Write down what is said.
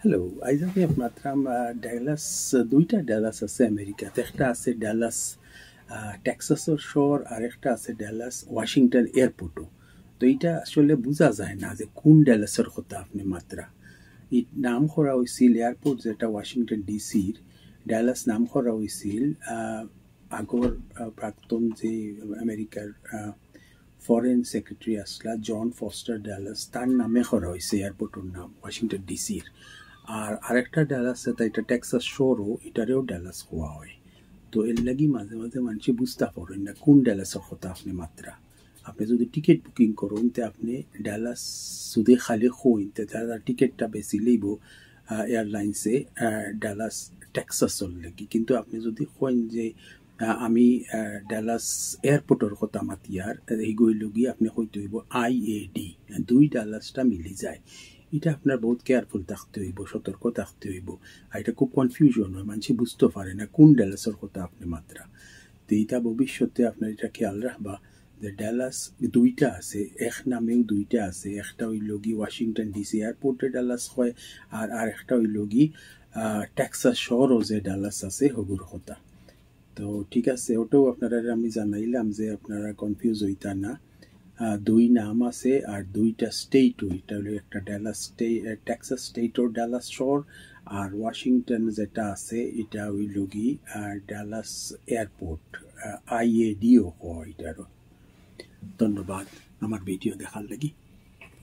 Hello, আইজ আমি মাত্রাম Dallas দুইটা Dallas আছে আমেরিকাতে। একটা আছে ডালাস টেক্সাসের শহর, আর একটা আছে ডালাস ওয়াশিংটন এয়ারপোর্টও। তো এইটা আসলে বোঝা যায় না যে কোন ডালাসের কথা আপনি মাত্রা। এই নাম করা হয়েছিল এয়ারপোর্ট যেটা ওয়াশিংটন ডিসির, ডালাস নাম করা হয়েছিল আগর প্রাক্তন যে আমেরিকার ফরেন সেক্রেটারি আসলা জন ফস্টার ডালাস, তার নামে করা হয়েছে এয়ারপোর্টের নাম ওয়াশিংটন ডিসির। আর আরেকটা ডালাস যেটা এটা টেক্সাস শোরও, এটারেও ডালাস হওয়া হয়। তো এর লাগি মাঝে মাঝে মানুষ বুঝতে পারেন না কোন ডালাসের কথা আপনি মাত্রা। আপনি যদি টিকিট বুকিং করুন তো আপনি ডালাস যদি খালি হইন তো তারা টিকিটটা বেশি লইব এয়ারলাইন্সে ডালাস টেক্সাসর লাগি। কিন্তু আপনি যদি হইন যে আমি ডালাস এয়ারপোর্টের কথা মাতিয়ার এইগুলো গিয়ে আপনি হইতে হইব IAD, দুই ডালাসটা মিলি যায়। এটা আপনার বহুত কেয়ারফুল থাকতে হইব, সতর্ক থাকতে হইব। আর এটা খুব কনফিউশন হয়, মানুষ বুঝতে পারে না কোন ডালাসের কথা আপনি মাত্রা। তো এইটা ভবিষ্যতে আপনার এটা খেয়াল রাখবা যে ডালাস দুইটা আছে, এক নামেও দুইটা আছে। একটা হইল গি ওয়াশিংটন ডিসি এয়ারপোর্টে ডালাস হয়, আর আরেকটা হইল গি টেক্সাস শহরও যে ডালাস আছে হগুর কথা। তো ঠিক আছে, ওটাও আপনারা আমি জানাইলাম যে আপনারা কনফিউজ হইতা না। দুই নাম আছে আর দুইটা স্টেটও। এটা হলো একটা ডালাস টেক্সাস স্টেটর ডালাস শহর, আর ওয়াশিংটন যেটা আছে এটা হইল গি ডালাস এয়ারপোর্ট, IADও হয় এটারও। ধন্যবাদ আমার ভিডিও দেখার লাগি।